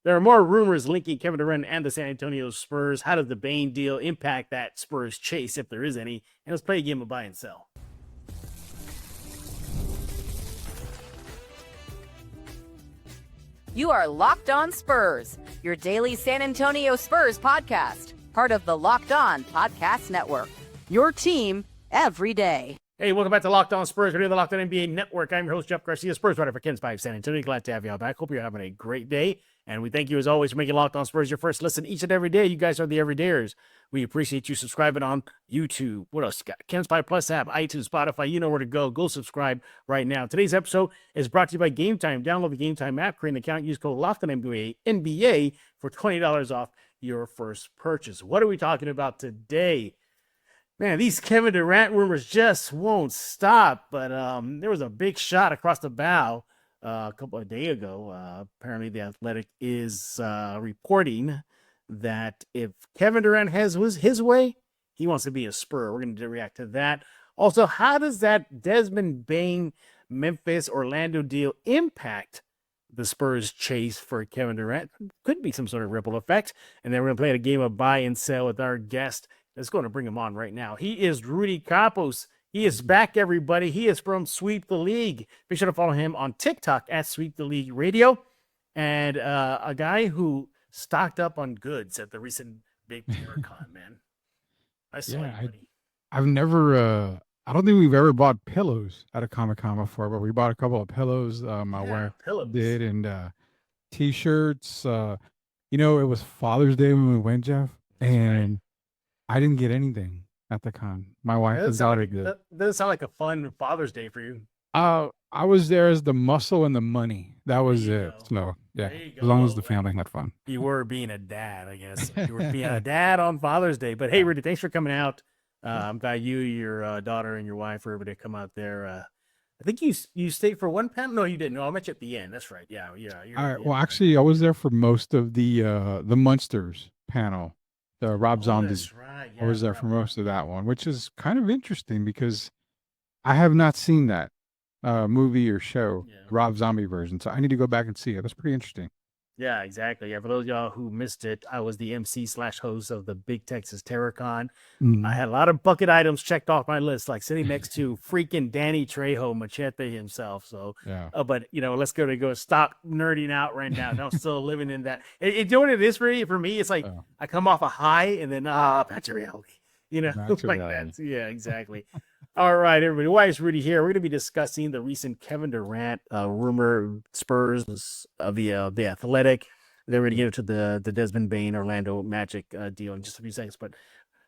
There are more rumors linking Kevin Durant and the San Antonio Spurs. How does the Bane deal impact that Spurs chase, if there is any? And let's play a game of buy and sell. You are Locked On Spurs, your daily San Antonio Spurs podcast, part of the Locked On Podcast Network. Your team every day. Hey, welcome back to Locked On Spurs. We're doing the Locked On NBA Network. I'm your host, Jeff Garcia, Spurs writer for Ken's 5 San Antonio. Glad to have you all back. Hope you're having a great day. And we thank you, as always, for making Locked On Spurs your first listen each and every day. You guys are the everydayers. We appreciate you subscribing on YouTube. What else? Got Ken's 5 Plus app, iTunes, Spotify. You know where to go. Go subscribe right now. Today's episode is brought to you by Game Time. Download the Game Time app, create an account, use code LOCKEDONNBA for $20 off your first purchase. What are we talking about today? Man, these Kevin Durant rumors just won't stop. But there was a big shot across the bow a couple of days ago. Apparently, The Athletic is reporting that if Kevin Durant has his way, he wants to be a Spur. We're going to react to that. Also, how does that Desmond Bane, Memphis, Orlando deal impact the Spurs chase for Kevin Durant? Could be some sort of ripple effect. And then we're going to play a game of buy and sell with our guest. Let's go and bring him on right now. He is Rudy Campos. He is back, everybody. He is from Sweep the League. Be sure to follow him on TikTok at Sweep the League Radio. And a guy who stocked up on goods at the recent Big TerraCon, man. I saw you, buddy. I've never, I don't think we've ever bought pillows at a Comic-Con before, but we bought a couple of pillows. My wife did, and T-shirts. It was Father's Day when we went, Jeff, and I didn't get anything at the con. My wife was out of good. That doesn't sound like a fun Father's Day for you. I was there as the muscle and the money. That was it. So yeah, as long as the family had fun. You were being a dad, I guess. You were being a dad on Father's Day. But hey, Rudy, thanks for coming out. I'm glad you, your daughter, and your wife were able to come out there. I think you stayed for one panel. No, you didn't. No, I met you at the end. That's right. Yeah. Well, actually, I was there for most of the Munsters panel. The Rob Zombie. That's right. Yeah, I was there for most of that one, which is kind of interesting because I have not seen that movie or show, Rob Zombie version. So I need to go back and see it. That's pretty interesting. Yeah, exactly. Yeah, for those of y'all who missed it, I was the MC/host of the Big Texas TerraCon. I had a lot of bucket items checked off my list, like sitting next to freaking Danny Trejo, Machete himself. So, but let's go stop nerding out right now. I'm still living in that. You know what it is for me? It's like I come off a high and then back to reality. Like that. Yeah, exactly. All right, everybody. Why is Rudy here? We're going to be discussing the recent Kevin Durant rumor, Spurs of the Athletic. Then we're going to get into the Desmond Bane Orlando Magic deal in just a few seconds. But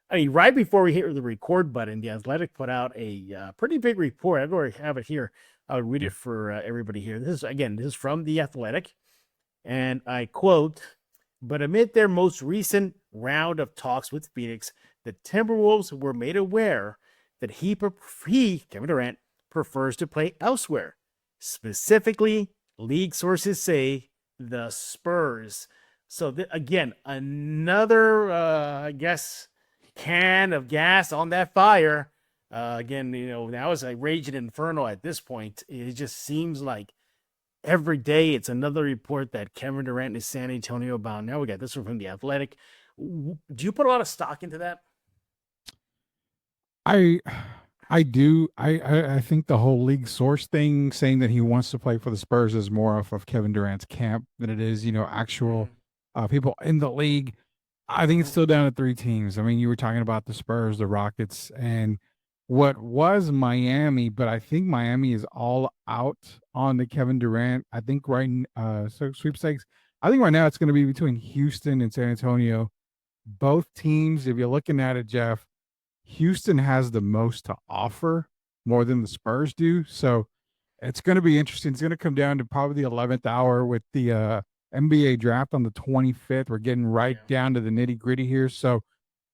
I mean, right before we hit the record button, the Athletic put out a pretty big report. I already have it here. I'll read it for everybody here. This is from the Athletic, and I quote: "But amid their most recent round of talks with Phoenix, the Timberwolves were made aware that he, Kevin Durant, prefers to play elsewhere. Specifically, league sources say the Spurs." So again, another, I guess, can of gas on that fire. Again, now it's a raging inferno at this point. It just seems like every day it's another report that Kevin Durant is San Antonio bound. Now we got this one from the Athletic. Do you put a lot of stock into that? I do. I think the whole league source thing saying that he wants to play for the Spurs is more of Kevin Durant's camp than it is, actual people in the league. I think it's still down to 3 teams. I mean, you were talking about the Spurs, the Rockets, and what was Miami, but I think Miami is all out on the Kevin Durant. I think sweepstakes. I think right now it's going to be between Houston and San Antonio. Both teams, if you're looking at it, Jeff, Houston has the most to offer, more than the Spurs do. So it's going to be interesting. It's going to come down to probably the 11th hour with the NBA draft on the 25th. We're getting right down to the nitty gritty here. So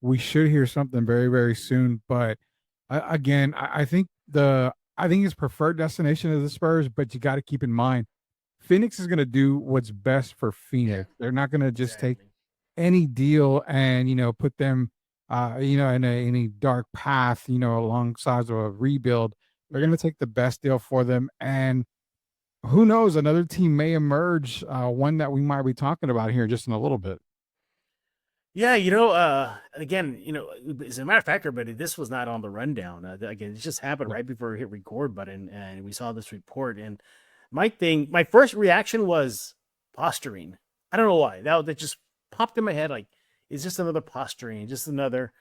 we should hear something very, very soon. But again, I think his preferred destination is the Spurs, but you got to keep in mind, Phoenix is going to do what's best for Phoenix. They're not going to just take any deal and, put them in a dark path, alongside of a rebuild. They're going to take the best deal for them. And who knows? Another team may emerge, one that we might be talking about here just in a little bit. Yeah, again, as a matter of fact, everybody, this was not on the rundown. Again, it just happened right before we hit record button, and we saw this report. And my first reaction was posturing. I don't know why. That just popped in my head. Like, it's just another posturing, just another,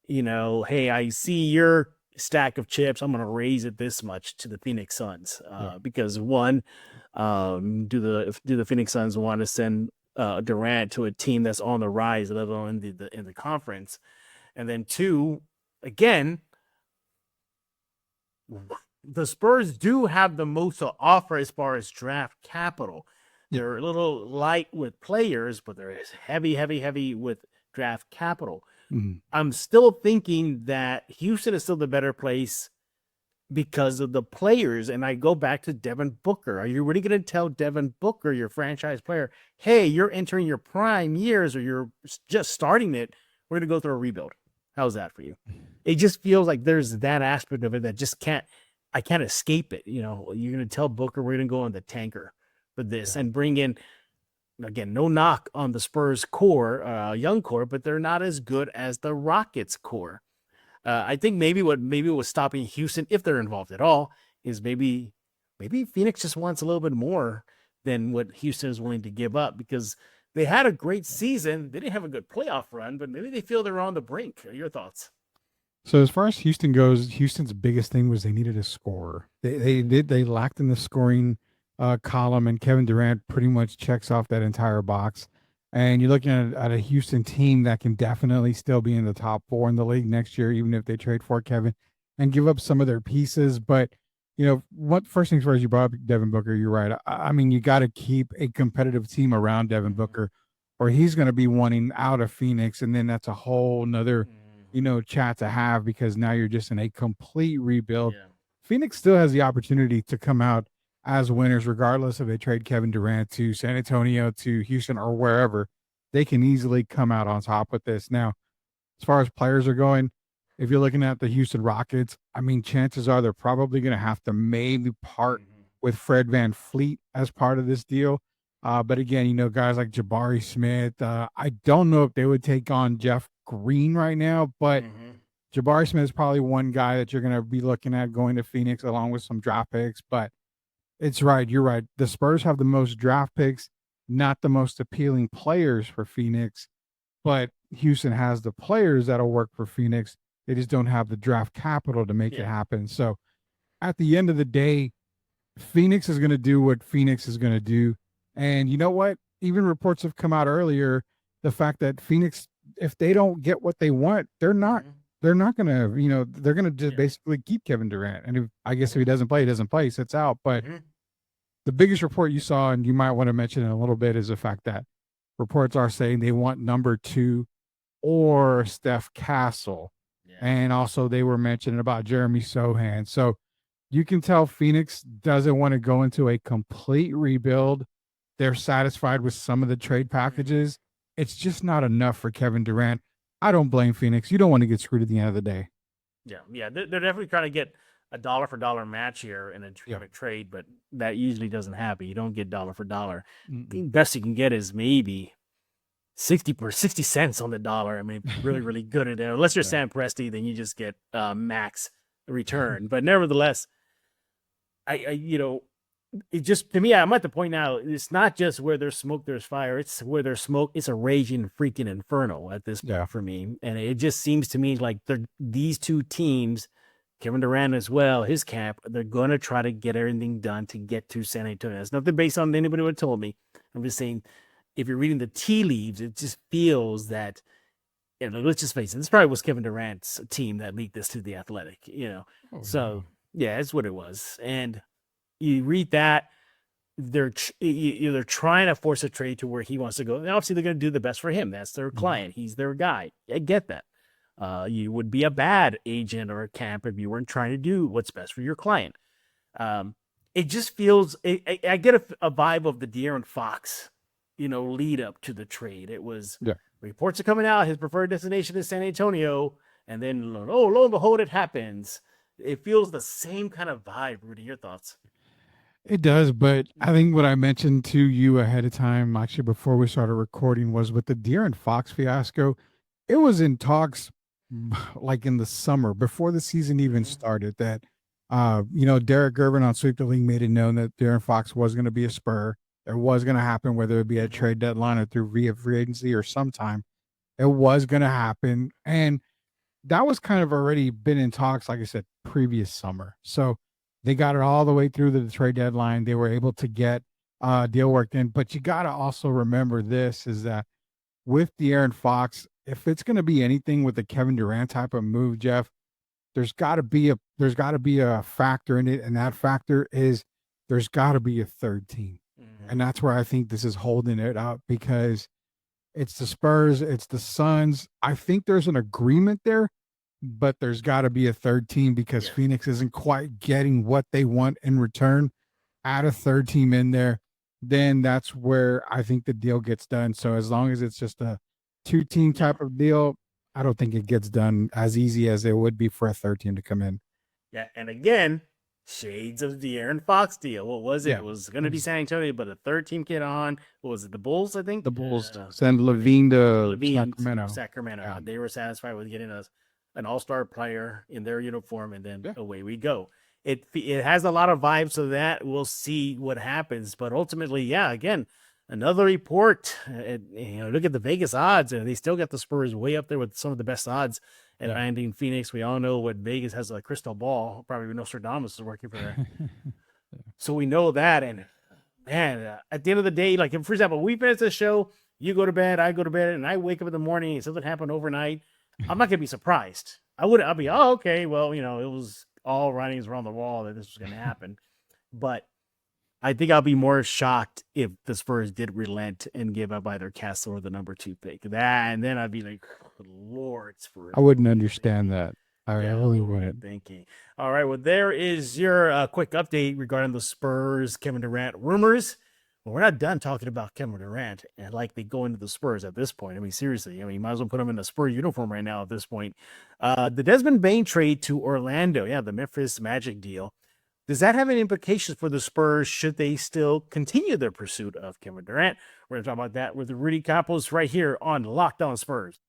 hey, I see your stack of chips. I'm going to raise it this much to the Phoenix Suns, because one, do the Phoenix Suns want to send Durant to a team that's on the rise, let alone in the conference? And then two, again, the Spurs do have the most to offer as far as draft capital. They're a little light with players, but they're heavy with draft capital. I'm still thinking that Houston is still the better place because of the players. And I go back to Devin Booker. Are you really going to tell Devin Booker, your franchise player, hey, you're entering your prime years or you're just starting it, we're going to go through a rebuild? How's that for you? It just feels like there's that aspect of it that just I can't escape it. You're going to tell Booker we're going to go on the tanker for this and bring in, again, no knock on the Spurs core, young core, but they're not as good as the Rockets core. I think maybe what was stopping Houston, if they're involved at all, is maybe Phoenix just wants a little bit more than what Houston is willing to give up, because they had a great season. They didn't have a good playoff run, but maybe they feel they're on the brink. Your thoughts? So as far as Houston goes, Houston's biggest thing was they needed a scorer. They lacked in the scoring column, and Kevin Durant pretty much checks off that entire box. And you're looking at a Houston team that can definitely still be in the top 4 in the league next year, even if they trade for Kevin and give up some of their pieces. But, first things first, you brought up Devin Booker. You're right. I mean, you got to keep a competitive team around Devin Booker, or he's going to be wanting out of Phoenix. And then that's a whole nother, chat to have, because now you're just in a complete rebuild. Yeah. Phoenix still has the opportunity to come out as winners, regardless if they trade Kevin Durant to San Antonio, to Houston, or wherever. They can easily come out on top with this. Now, as far as players are going, if you're looking at the Houston Rockets, I mean, chances are they're probably going to have to maybe part with Fred VanVleet as part of this deal. But again, guys like Jabari Smith, I don't know if they would take on Jeff Green right now, but Jabari Smith is probably one guy that you're going to be looking at going to Phoenix along with some draft picks. But it's right. You're right. The Spurs have the most draft picks, not the most appealing players for Phoenix, but Houston has the players that'll work for Phoenix. They just don't have the draft capital to make it happen. So at the end of the day, Phoenix is going to do what Phoenix is going to do. And you know what? Even reports have come out earlier, the fact that Phoenix, if they don't get what they want, they're not going to, they're going to just basically keep Kevin Durant. And if he doesn't play, he doesn't play, he sits out. But the biggest report you saw, and you might want to mention in a little bit, is the fact that reports are saying they want number 2 or Steph Castle. Yeah. And also they were mentioning about Jeremy Sohan. So you can tell Phoenix doesn't want to go into a complete rebuild. They're satisfied with some of the trade packages. It's just not enough for Kevin Durant. I don't blame Phoenix. You don't want to get screwed at the end of the day. Yeah. They're definitely trying to get a dollar for dollar match here in a trade, but that usually doesn't happen. You don't get dollar for dollar. The best you can get is maybe 60 cents on the dollar. I mean, really, really good at it. Unless you're Sam Presti, then you just get max return. But nevertheless, it just, to me, I'm at the point now, it's not just where there's smoke, there's fire. It's where there's smoke, it's a raging freaking inferno at this point for me. And it just seems to me like these two teams, Kevin Durant as well, his camp, they're going to try to get everything done to get to San Antonio. It's nothing based on anybody who had told me. I'm just saying, if you're reading the tea leaves, it just feels that, let's just face it, this probably was Kevin Durant's team that leaked this to The Athletic, So, yeah, that's what it was. And you read that, they're trying to force a trade to where he wants to go. And obviously, they're going to do the best for him. That's their client. He's their guy. I get that. You would be a bad agent or a camp if you weren't trying to do what's best for your client. It just feels, I get a vibe of the De'Aaron Fox, lead up to the trade. It was reports are coming out, his preferred destination is San Antonio, and then, lo and behold, it happens. It feels the same kind of vibe. Rudy, your thoughts? It does, but I think what I mentioned to you ahead of time, actually before we started recording, was with the De'Aaron Fox fiasco. It was in talks like in the summer before the season even Mhm. started that Derek Gervin on Sweep the League made it known that De'Aaron Fox was going to be a Spur. It was going to happen, whether it be a Mhm. trade deadline or through free agency or sometime. It was going to happen, and that was kind of already been in talks, like I said, previous summer. So they got it all the way through the trade deadline. They were able to get a deal worked in. But you got to also remember this is that with De'Aaron Fox, if it's going to be anything with the Kevin Durant type of move, Jeff, there's got to be a factor in it, and that factor is there's got to be a third team, Mhm. and that's where I think this is holding it up because it's the Spurs, it's the Suns. I think there's an agreement there, but there's got to be a third team because Yeah. Phoenix isn't quite getting what they want in return. Add a third team in there, then that's where I think the deal gets done. So as long as it's just a two-team Yeah. type of deal, I don't think it gets done as easy as it would be for a third team to come in. Yeah. And again, shades of the Aaron Fox deal. What was it? Yeah. It was going to be San Antonio, but a third team came on. What was it? The Bulls, I think. The Bulls send Levine to Levine to Sacramento. Sacramento. Yeah. They were satisfied with getting an all-star player in their uniform, and then Yeah. away we go. It has a lot of vibes of that. We'll see what happens, but ultimately, yeah. Again, another report. Look at the Vegas odds, and they still got the Spurs way up there with some of the best odds at Yeah. landing Phoenix. We all know what Vegas has a crystal ball. Probably Nostradamus is working for there, so we know that. And man, at the end of the day, like if, for example, we finish the show, you go to bed, I go to bed, and I wake up in the morning and something happened overnight, I'm not gonna be surprised. I'll be, oh, okay, well, it was all writings were on the wall that this was gonna happen. But I think I'll be more shocked if the Spurs did relent and give up either Castle or the number 2 pick. That, and then I'd be like, Lord, Spurs, I wouldn't understand that. I yeah, really what were you wouldn't. thinking? All right, well, there is your quick update regarding the Spurs Kevin Durant rumors. Well, we're not done talking about Kevin Durant and likely going to the Spurs at this point. I mean, seriously, you might as well put him in a Spurs uniform right now at this point. The Desmond Bane trade to Orlando, yeah, the Memphis Magic deal. Does that have any implications for the Spurs should they still continue their pursuit of Kevin Durant? We're going to talk about that with Rudy Campos right here on Locked On Spurs.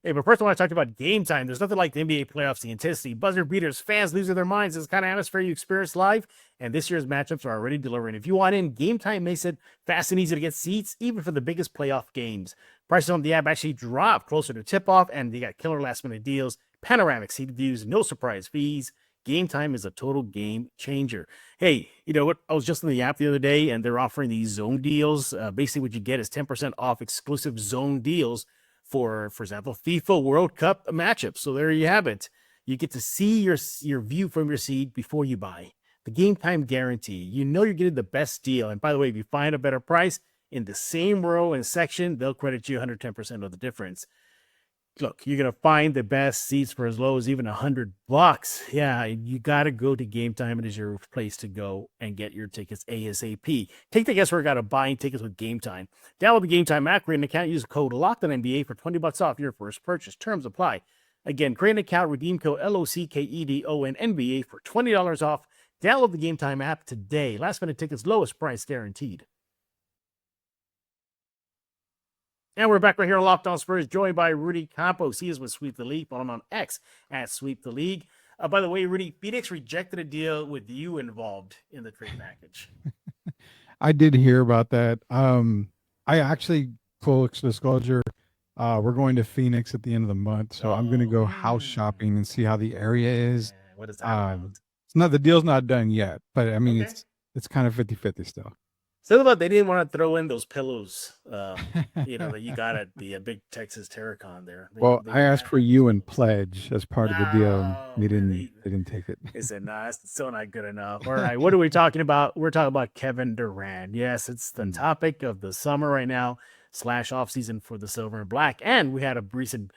Hey, but first I want to talk about game time. There's nothing like the NBA playoffs, the intensity, buzzer beaters, fans losing their minds. This kind of atmosphere you experience live, and this year's matchups are already delivering. If you want in, game time makes it fast and easy to get seats, even for the biggest playoff games. Prices on the app actually drop closer to tip-off, and they got killer last-minute deals, panoramic seat views, no surprise fees. Game time is a total game changer. Hey, you know what? I was just in the app the other day, and they're offering these zone deals. Basically, what you get is 10% off exclusive zone deals for example, FIFA World Cup matchups. So there you have it. You get to see your view from your seat before you buy. The game time guarantee. You know you're getting the best deal. And by the way, if you find a better price in the same row and section, they'll credit you 110% of the difference. Look, you're gonna find the best seats for as low as even $100. Yeah, you gotta go to Game Time. It is your place to go and get your tickets ASAP. Take the guesswork out of buying tickets with Game Time. Download the Game Time app, create an account, use code LOCKEDONNBA for $20 off your first purchase. Terms apply. Again, create an account, redeem code LOCKEDONNBA for $20 off. Download the Game Time app today. Last minute tickets, lowest price guaranteed. And we're back right here on Locked On Spurs, joined by Rudy Campos. He is with Sweep the League. Follow him on X at Sweep the League. By the way, Rudy, Phoenix rejected a deal with you involved in the trade package. I did hear about that. I actually, full disclosure, we're going to Phoenix at the end of the month, so I'm going to go house shopping and see how the area is. What is that about? It's not the deal's not done yet, but I mean Okay. it's kind of 50-50 still. So about they didn't want to throw in those pillows, that you got at the big Texas Terracon there. Well, I asked for you and pledge as part of the deal, and they didn't take it. They said, nah, that's still not good enough. All right, what are we talking about? We're talking about Kevin Durant. Yes, it's the topic of the summer right now, / off season for the Silver and Black. And we had a recent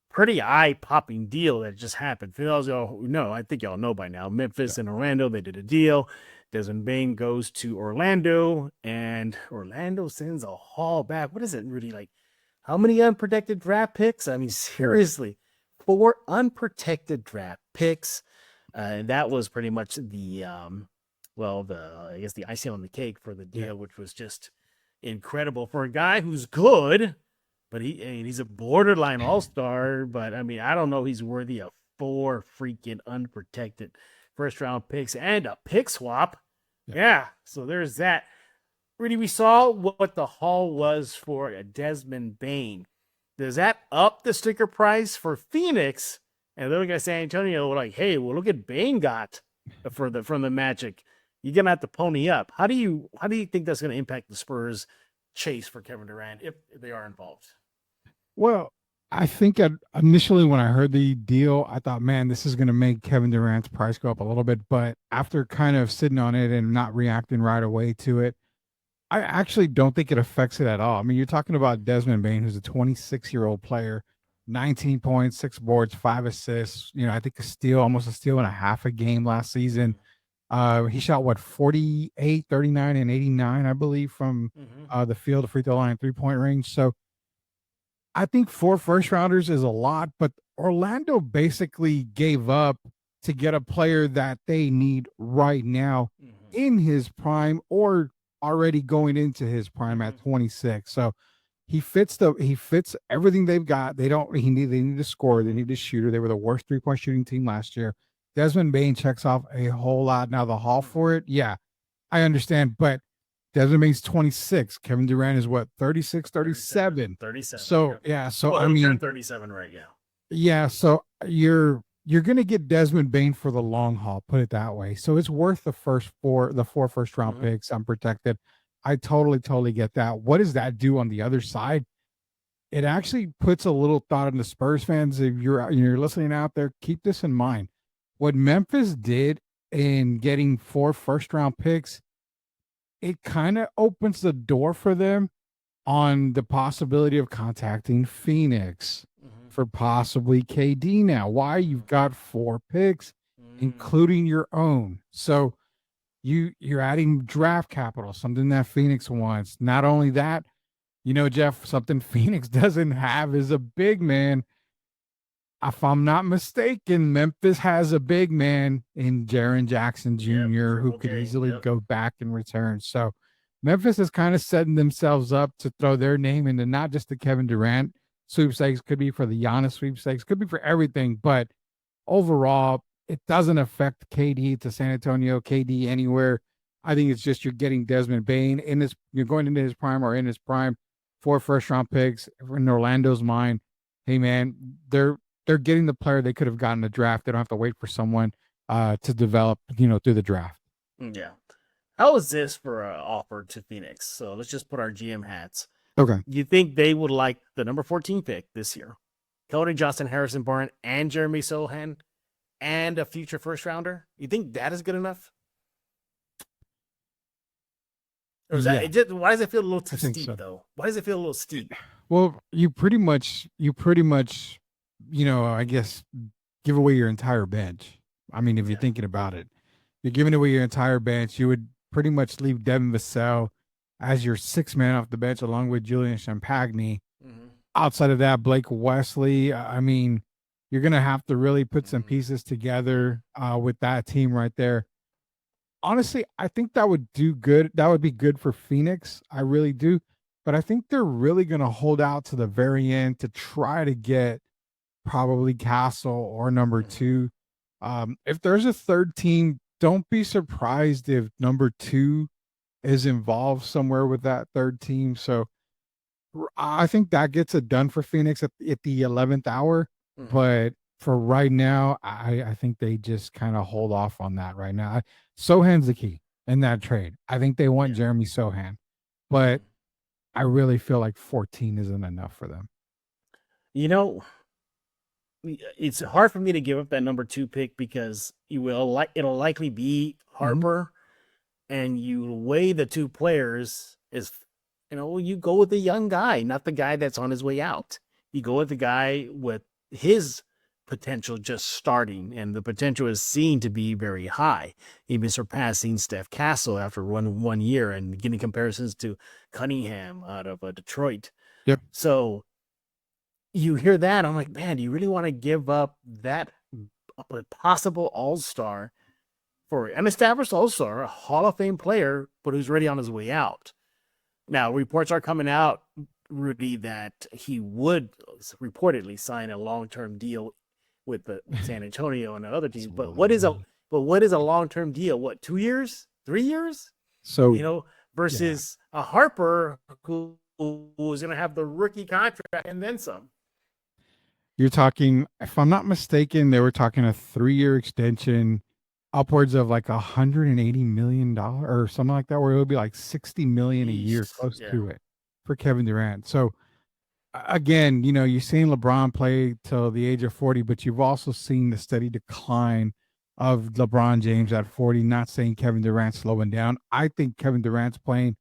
pretty eye-popping deal that just happened. For those y'all who know, I think y'all know by now, Memphis and Orlando, they did a deal. Desmond Bane goes to Orlando, and Orlando sends a haul back. What is it, Rudy? Like, how many unprotected draft picks? I mean, seriously, 4 unprotected draft picks. And that was pretty much the I guess the icing on the cake for the deal, which was just incredible for a guy who's good, but he's a borderline all-star. But I mean, I don't know, he's worthy of 4 freaking unprotected first-round picks and a pick swap. Yeah, so there's that. Rudy, we saw what the haul was for Desmond Bane. Does that up the sticker price for Phoenix? And they're looking at San Antonio like, hey, well, look at Bane got from the Magic. You're gonna have to pony up. How do you think that's gonna impact the Spurs chase for Kevin Durant if they are involved? Well, I think initially when I heard the deal, I thought, man, this is going to make Kevin Durant's price go up a little bit. But after kind of sitting on it and not reacting right away to it, I actually don't think it affects it at all. I mean, you're talking about Desmond Bane, who's a 26-year-old player, 19 points, 6 boards, 5 assists. I think almost a steal and a half a game last season. He shot 48, 39, and 89, I believe, from the field, the free throw line, 3-point range. So I think 4 first rounders is a lot, but Orlando basically gave up to get a player that they need right now in his prime or already going into his prime at 26. So he fits everything they've got. They need to score. They need a shooter. They were the worst 3-point shooting team last year. Desmond Bane checks off a whole lot. Now the haul for it, yeah, I understand, but Desmond Bane's 26. Kevin Durant is 36, 37. 37. So yeah, so well, I mean 37 right now. Yeah, so you're gonna get Desmond Bane for the long haul, put it that way. So it's worth the 4 first round picks unprotected. I totally get that. What does that do on the other side? It actually puts a little thought into Spurs fans. If you're listening out there, keep this in mind. What Memphis did in getting 4 first round picks, it kind of opens the door for them on the possibility of contacting Phoenix for possibly KD now. Why? You've got 4 picks, including your own. So you're adding draft capital, something that Phoenix wants. Not only that, Jeff, something Phoenix doesn't have is a big man. If I'm not mistaken, Memphis has a big man in Jaren Jackson Jr. who could easily go back and return. So Memphis is kind of setting themselves up to throw their name into not just the Kevin Durant sweepstakes, could be for the Giannis sweepstakes, could be for everything. But overall, it doesn't affect KD to San Antonio, KD anywhere. I think it's just you're getting Desmond Bane you're going into his prime or in his prime, 4 first round picks in Orlando's mind. Hey man, they're getting the player they could have gotten the draft. They don't have to wait for someone to develop, through the draft. Yeah. How is this for an offer to Phoenix? So let's just put our GM hats. Okay. You think they would like the number 14 pick this year, Cody Johnson, Harrison Barnes, and Jeremy Sohan, and a future first rounder? You think that is good enough? Or is that why does it feel a little too steep though? Why does it feel a little steep? Well, you pretty much, I guess, give away your entire bench. I mean, if you're thinking about it, you're giving away your entire bench. You would pretty much leave Devin Vassell as your 6th man off the bench, along with Julian Champagny. Outside of that, Blake Wesley. I mean, you're gonna have to really put some pieces together with that team right there. Honestly, I think that would do good. That would be good for Phoenix. I really do. But I think they're really going to hold out to the very end to try to get probably Castle or number 2. If there's a third team, don't be surprised if number 2 is involved somewhere with that third team. So I think that gets it done for Phoenix at the 11th hour. But for right now, I think they just kind of hold off on that right now. Sohan's the key in that trade. I think they want Jeremy Sohan, but I really feel like 14 isn't enough for them. It's hard for me to give up that number 2 pick because it'll likely be Harper, and you weigh the 2 players as you go with the young guy, not the guy that's on his way out. You go with the guy with his potential just starting, and the potential is seen to be very high, even surpassing Steph Castle after one year and getting comparisons to Cunningham out of Detroit. Yep. So you hear that, I'm like, man, do you really want to give up that a possible all-star for an established all-star, a Hall of Fame player, but who's already on his way out. Now, reports are coming out, Rudy, that he would reportedly sign a long-term deal with San Antonio and the other teams. But what is a long-term deal? What, 2 years, 3 years? So versus a Harper who is going to have the rookie contract and then some. You're talking, if I'm not mistaken, they were talking a 3-year extension, upwards of like $180 million or something like that, where it would be like $60 million a year, close to it, for Kevin Durant. So again, you've seen LeBron play till the age of 40, but you've also seen the steady decline of LeBron James at 40. Not saying Kevin Durant's slowing down. I think Kevin Durant's playing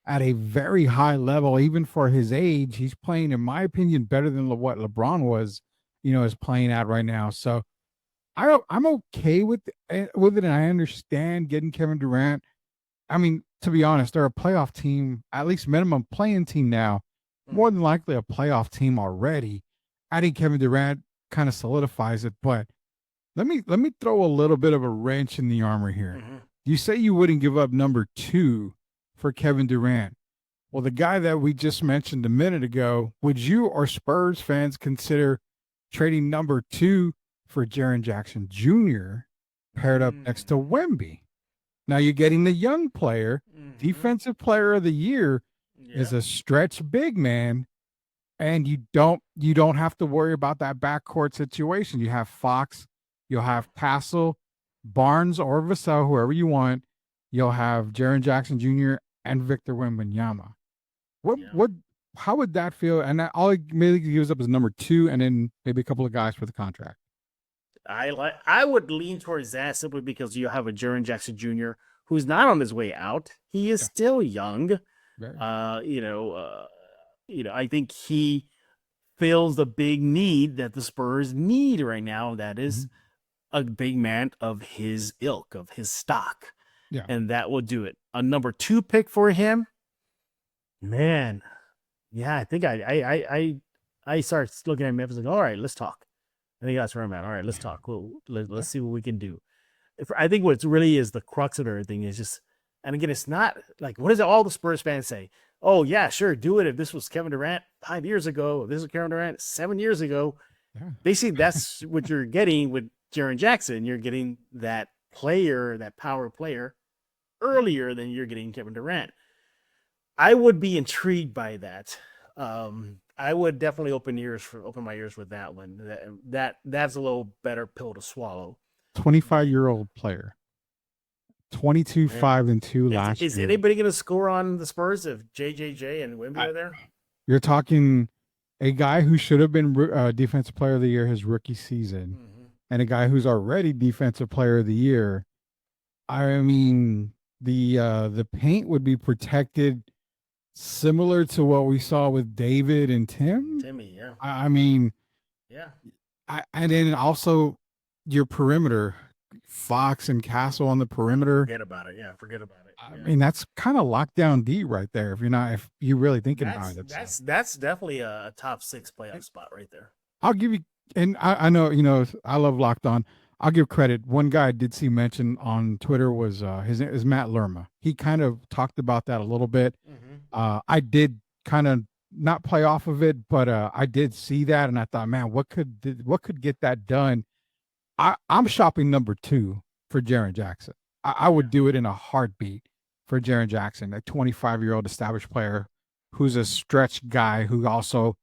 at a very high level, even for his age. He's playing, in my opinion, better than what LeBron was, is playing at right now. So I'm okay with it, and I understand getting Kevin Durant. I mean, to be honest, they're a playoff team, at least minimum playing team now, more than likely a playoff team already. Adding Kevin Durant kind of solidifies it, but let me throw a little bit of a wrench in the armor here. You say you wouldn't give up number 2 for Kevin Durant. Well, the guy that we just mentioned a minute ago, would you or Spurs fans consider trading number 2 for Jaren Jackson Jr. paired up next to Wemby? Now you're getting the young player, defensive player of the year, is a stretch big man, and you don't have to worry about that backcourt situation. You have Fox, you'll have Castle, Barnes, or Vassell, whoever you want. You'll have Jaren Jackson Jr. and Victor Wembanyama. How would that feel? And all he maybe gives up is number 2, and then maybe a couple of guys for the contract. I would lean towards that simply because you have a Jaren Jackson Jr. who's not on his way out. He is still young. I think he fills the big need that the Spurs need right now. That is a big man of his ilk, of his stock. Yeah. And that will do it. A number 2 pick for him, man. Yeah, I think I start looking at Memphis and all right, let's talk. I think that's where I'm at. All right, let's talk. Let's see what we can do. I think what really is the crux of everything is just, and again, it's not like, what does all the Spurs fans say? Oh, yeah, sure, do it if this was Kevin Durant 5 years ago, if this was Kevin Durant 7 years ago. Yeah. Basically, that's what you're getting with Jaren Jackson. You're getting that player, that power player, earlier than you're getting Kevin Durant. I would be intrigued by that. I would definitely open my ears with that one. That's a little better pill to swallow. 25-year-old player. 22, 5 and 2 last year. Is anybody going to score on the Spurs if JJJ and Wemby are there? You're talking a guy who should have been defensive player of the year his rookie season, and a guy who's already defensive player of the year. I mean, the paint would be protected similar to what we saw with David and Timmy, yeah. I mean, yeah. And then also your perimeter, Fox and Castle on the perimeter. Forget about it. Yeah, forget about it. I mean, that's kind of lockdown D right there. If you're really thinking about it. That's definitely a top 6 playoff spot right there. I'll give you, and I know, I love Locked On. I'll give credit. One guy I did see mentioned on Twitter was his name is Matt Lerma. He kind of talked about that a little bit. I did kind of not play off of it, but I did see that, and I thought, man, what could get that done? I'm shopping number 2 for Jaren Jackson. I would do it in a heartbeat for Jaren Jackson, a 25-year-old established player who's a stretch guy who also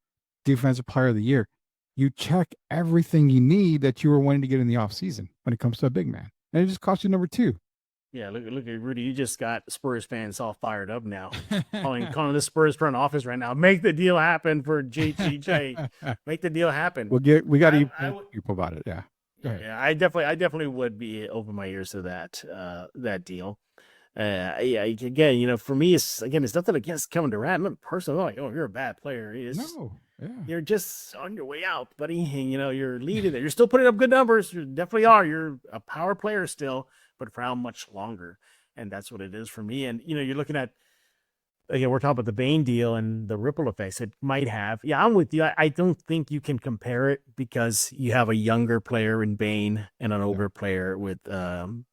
defensive player of the year. You check everything you need that you were wanting to get in the offseason when it comes to a big man. And it just cost you number 2. Yeah, look at Rudy. You just got Spurs fans all fired up now. calling the Spurs front office right now. Make the deal happen for JJJ. Make the deal happen. We got to people about it. Yeah. Yeah, I definitely would be open my ears to that deal. Again, for me, it's nothing against Kevin Durant. I'm personally like, oh, you're a bad player. You're just on your way out, buddy. And, you're leading there. You're still putting up good numbers. You definitely are. You're a power player still, but for how much longer? And that's what it is for me. And, you're looking at again, we're talking about the Bane deal and the ripple effects it might have. Yeah, I'm with you. I don't think you can compare it because you have a younger player in Bane and an older player with Durant.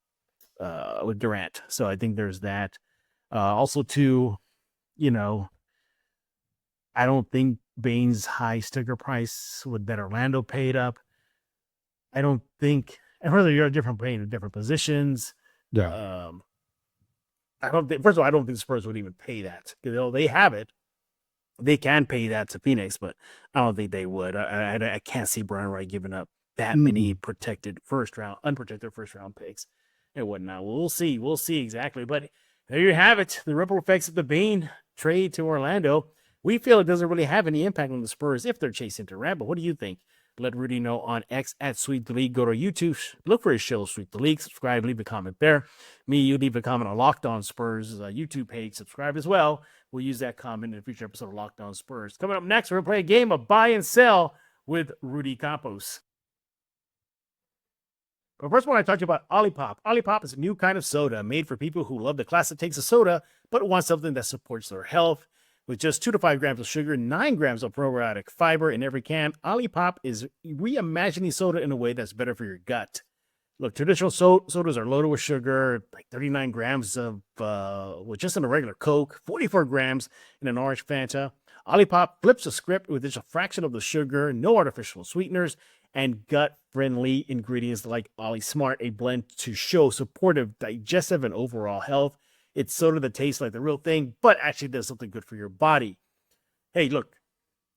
So I think there's that. Also, too, you know, I don't think Bane's high sticker price that Orlando paid up. I don't think, and whether you're a different Bane in different positions. Yeah. I don't think, first of all, I don't think the Spurs would even pay that because they have it. They can pay that to Phoenix, but I don't think they would. I can't see Brian Wright giving up that many unprotected first round picks and whatnot. We'll see. We'll see exactly. But there you have it. The ripple effects of the Bane trade to Orlando. We feel it doesn't really have any impact on the Spurs if they're chasing Durant. But what do you think? Let Rudy know on X at Sweep the League. Go to YouTube, look for his show, Sweep the League. Subscribe, leave a comment there. Me, you leave a comment on Locked On Spurs YouTube page. Subscribe as well. We'll use that comment in a future episode of Locked On Spurs. Coming up next, we're going to play a game of buy and sell with Rudy Campos. But first, I want to talk to you about Olipop. Olipop is a new kind of soda made for people who love the classic taste of soda, but want something that supports their health. With just 2 to 5 grams of sugar, 9 grams of probiotic fiber in every can, Olipop is reimagining soda in a way that's better for your gut. Look, traditional sodas are loaded with sugar, like 39 grams of, just in a regular Coke, 44 grams in an orange Fanta. Olipop flips the script with just a fraction of the sugar, no artificial sweeteners, and gut-friendly ingredients like Ollie Smart, a blend to show supportive digestive and overall health. It's soda that tastes like the real thing, but actually does something good for your body. Hey, look,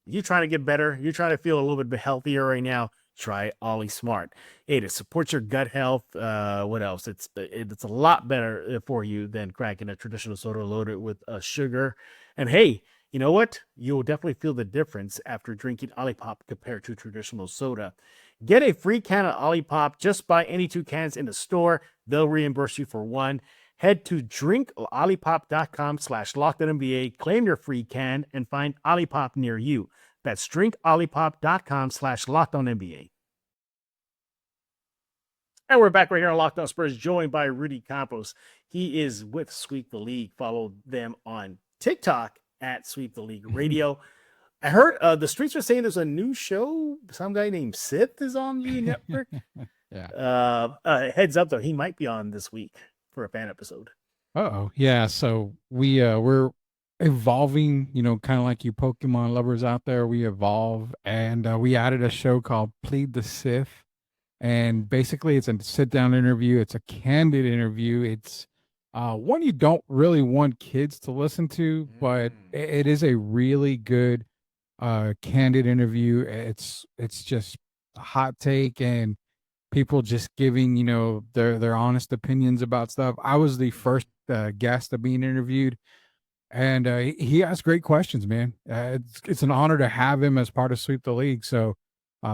you're trying to get better, you're trying to feel a little bit healthier right now, try Ollie Smart. Hey, it supports your gut health. What else? It's a lot better for you than cracking a traditional soda loaded with sugar. And hey, you know what? You'll definitely feel the difference after drinking Olipop compared to traditional soda. Get a free can of Olipop. Just buy any 2 cans in the store. They'll reimburse you for 1. Head to drinkolipop.com/LockedOnNBA, claim your free can, and find Olipop near you. That's drinkolipop.com/LockedOnNBA. And we're back right here on Locked On Spurs, joined by Rudy Campos. He is with Sweep the League. Follow them on TikTok at Sweep the League Radio. I heard the streets are saying there's a new show. Some guy named Sith is on the network. Yeah. Heads up, though, he might be on this week for a fan episode. Yeah. So we're evolving, kind of like you Pokemon lovers out there. We evolve, and we added a show called Plead the Sith. And basically it's a sit-down interview. It's a candid interview. It's one you don't really want kids to listen to, but it is a really good candid interview. It's just a hot take and people just giving, their honest opinions about stuff. I was the first guest of being interviewed, and he asked great questions, man. It's an honor to have him as part of Sweep the League. So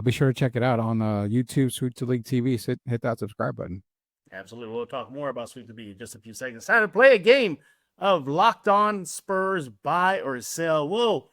be sure to check it out on YouTube, Sweep the League TV. Hit that subscribe button. Absolutely. We'll talk more about Sweep the League in just a few seconds. Time to play a game of Locked On Spurs, buy or sell. Whoa.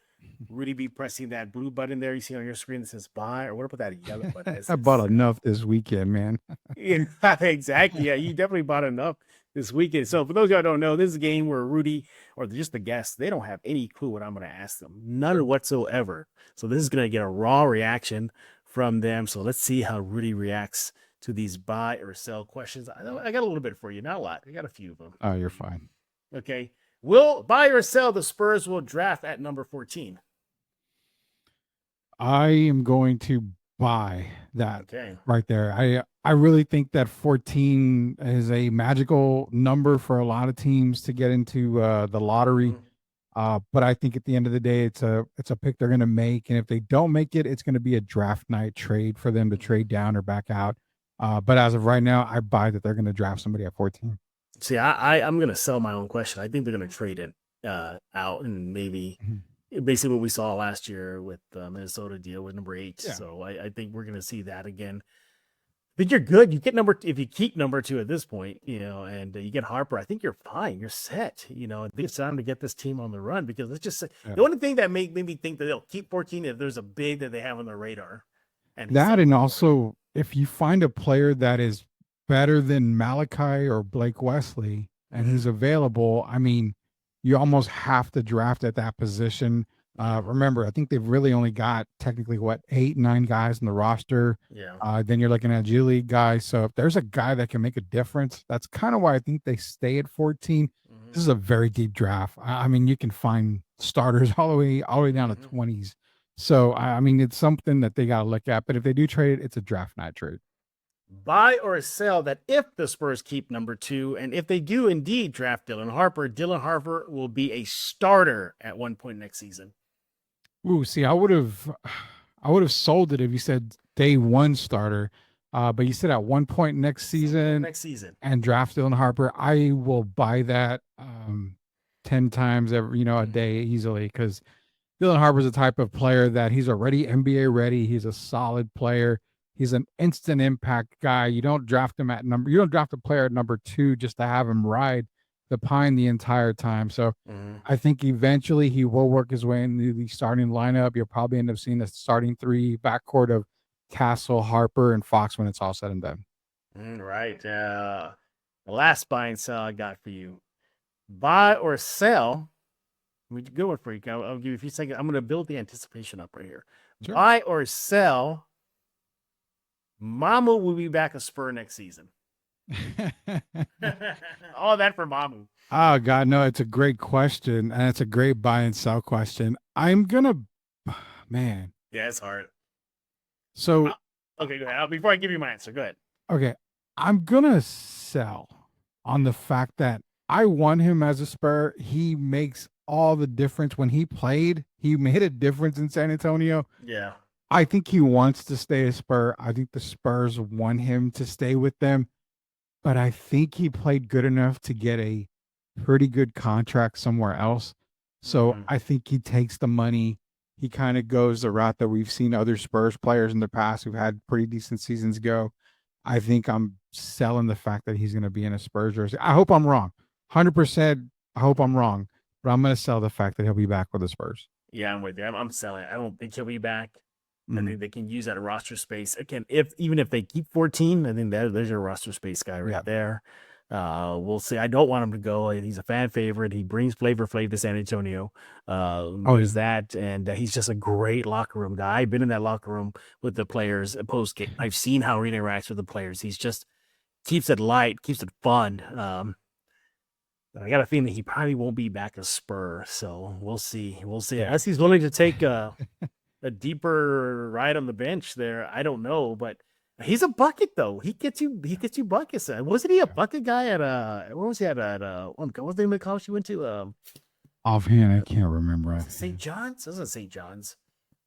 Rudy be pressing that blue button there you see on your screen that says buy, or what about that yellow button? I bought enough this weekend, man. Yeah, exactly. Yeah, you definitely bought enough this weekend. So for those of y'all who don't know, this is a game where Rudy or just the guests, they don't have any clue what I'm going to ask them. None whatsoever. So this is going to get a raw reaction from them. So let's see how Rudy reacts to these buy or sell questions. I got a little bit for you, not a lot. I got a few of them. Oh, you're fine. Okay. Will buy or sell the Spurs will draft at number 14? I am going to buy that right there. I really think that 14 is a magical number for a lot of teams to get into the lottery. But I think at the end of the day, it's a pick they're going to make. And if they don't make it, it's going to be a draft night trade for them to trade down or back out. But as of right now, I buy that they're going to draft somebody at 14. See, I'm going to sell my own question. I think they're going to trade it out and maybe basically what we saw last year with the Minnesota deal with number 8. Yeah. So I think we're going to see that again. But you're good. You get if you keep number 2 at this point, and you get Harper, I think you're fine. You're set. I think it's time to get this team on the run because it's just the only thing that made me think that they'll keep 14 if there's a big that they have on their radar. And also if you find a player that is better than Malachi or Blake Wesley and he's available, I mean, you almost have to draft at that position. Remember, I think they've really only got technically 8, 9 guys in the roster. Yeah. Then you're looking at G League guys. So if there's a guy that can make a difference, that's kind of why I think they stay at 14. This is a very deep draft. I mean, you can find starters all the way down to 20s. So I mean, it's something that they got to look at. But if they do trade it, it's a draft night trade. Buy or sell that if the Spurs keep number 2, and if they do indeed draft Dylan Harper will be a starter at one point next season. Ooh, see, I would have sold it if you said day 1 starter. But you said at one point next season and draft Dylan Harper, I will buy that 10 times a day easily, because Dylan Harper's the type of player that he's already NBA ready. He's a solid player. He's an instant impact guy. You don't draft a player at number 2 just to have him ride the pine the entire time. So I think eventually he will work his way into the starting lineup. You'll probably end up seeing a starting 3 backcourt of Castle, Harper, and Fox when it's all said and done. Right. The last buy and sell I got for you. Buy or sell. Let me go one for you. I'll give you a few seconds. I'm going to build the anticipation up right here. Sure. Buy or sell. Mamu will be back a Spur next season. All that for Mamu. Oh God, no! It's a great question, and it's a great buy and sell question. I'm gonna, man. Yeah, it's hard. So, okay, go ahead. Before I give you my answer, go ahead. Okay, I'm gonna sell on the fact that I want him as a Spur. He makes all the difference. When he played, he made a difference in San Antonio. Yeah. I think he wants to stay a Spur. I think the Spurs want him to stay with them. But I think he played good enough to get a pretty good contract somewhere else. So I think he takes the money. He kind of goes the route that we've seen other Spurs players in the past who've had pretty decent seasons go. I think I'm selling the fact that he's going to be in a Spurs jersey. I hope I'm wrong. 100%. I hope I'm wrong. But I'm going to sell the fact that he'll be back with the Spurs. Yeah, I'm with you. I'm selling. I don't think he'll be back. I think they can use that roster space again. Even if they keep 14, I think there's your roster space guy right there. We'll see. I don't want him to go. He's a fan favorite. He brings Flavor Flav to San Antonio. There's that, and he's just a great locker room guy. I've been in that locker room with the players post game. I've seen how he interacts with the players. He's just keeps it light, keeps it fun. But I got a feeling that he probably won't be back a Spur. So we'll see. Unless he's willing to take a deeper ride on the bench there. I don't know, but he's a bucket though. He gets you buckets. Wasn't he a bucket guy at where was he at what's the name of the college he went to? Offhand, I can't remember. St. John's? Isn't St. John's?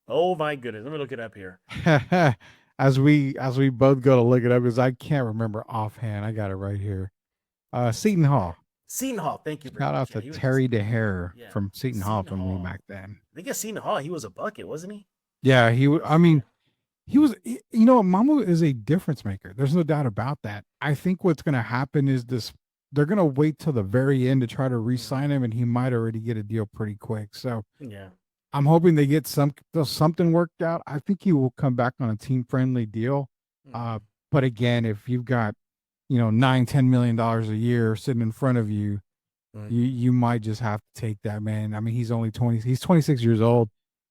Oh my goodness. Let me look it up here. as we both go to look it up, because I can't remember offhand. I got it right here. Seton Hall. Seton Hall, thank you. Shout out to Terry DeHare from Seton Hall from me back then. I think at Seton Hall, he was a bucket, wasn't he? Yeah, he was, Mamu is a difference maker. There's no doubt about that. I think what's going to happen is they're going to wait till the very end to try to re-sign him, and he might already get a deal pretty quick. So yeah, I'm hoping they get something worked out. I think he will come back on a team-friendly deal. But again, if you've got $9-10 million a year sitting in front of you, you might just have to take that, man. I mean, he's 26 years old.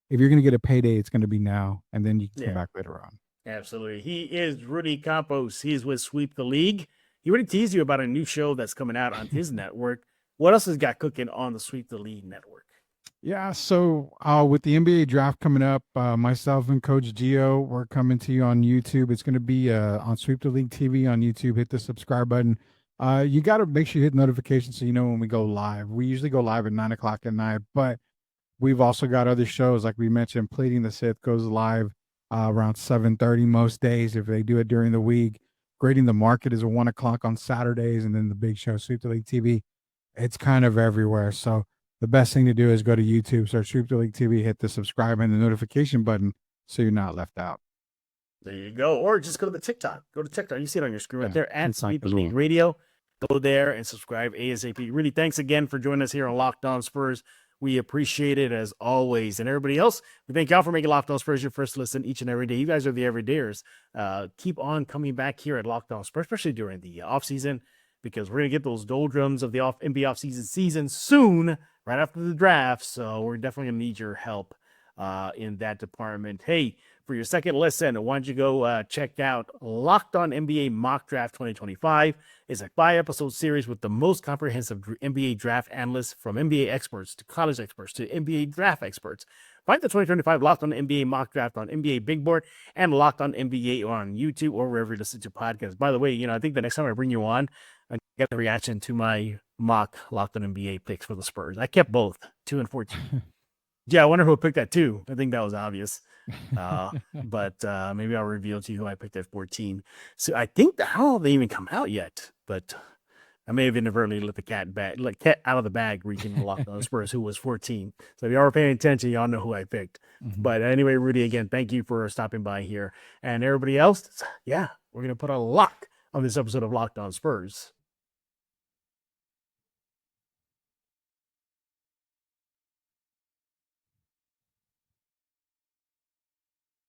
If you're going to get a payday, it's going to be now, and then you can come back later on. Absolutely. He is Rudy Campos. He is with Sweep the League. He already teased you about a new show that's coming out on his network. What else has got cooking on the Sweep the League network? Yeah, so with the NBA draft coming up, myself and Coach Gio, we're coming to you on YouTube. It's going to be on Sweep the League TV on YouTube. Hit the subscribe button. You got to make sure you hit notifications so you know when we go live. We usually go live at 9 o'clock at night, but we've also got other shows. Like we mentioned, Pleading the Sith goes live around 7:30 most days if they do it during the week. Grading the Market is at 1 o'clock on Saturdays, and then the big show, Sweep the League TV. It's kind of everywhere. So the best thing to do is go to YouTube, search Sweep the League TV, hit the subscribe and the notification button so you're not left out. There you go. Or just go to the TikTok. Go to TikTok. You see it on your screen right there at Sweep the League Radio. Go there and subscribe ASAP. Really, thanks again for joining us here on Locked On Spurs. We appreciate it as always. And everybody else, we thank y'all for making Locked On Spurs your first listen each and every day. You guys are the everydayers. Keep on coming back here at Locked On Spurs, especially during the offseason, because we're going to get those doldrums of the NBA offseason soon. right after the draft. So we're definitely going to need your help in that department. Hey, for your second listen, why don't you go check out Locked On NBA Mock Draft 2025. It's a 5-episode series with the most comprehensive NBA draft analysts, from NBA experts to college experts to NBA draft experts. Find the 2025 Locked On NBA Mock Draft on NBA Big Board and Locked On NBA on YouTube or wherever you listen to podcasts. By the way, I think the next time I bring you on, I get a reaction to my mock Locked On NBA picks for the Spurs. I kept both, 2 and 14. Yeah, I wonder who picked that too. I think that was obvious. But maybe I'll reveal to you who I picked at 14. So I think I don't know if they even come out yet, but I may have inadvertently let the cat out of the bag, reaching Locked On Spurs, who was 14. So if y'all were paying attention, y'all know who I picked. But anyway, Rudy, again, thank you for stopping by here. And everybody else, yeah, we're going to put a lock on this episode of Locked On Spurs.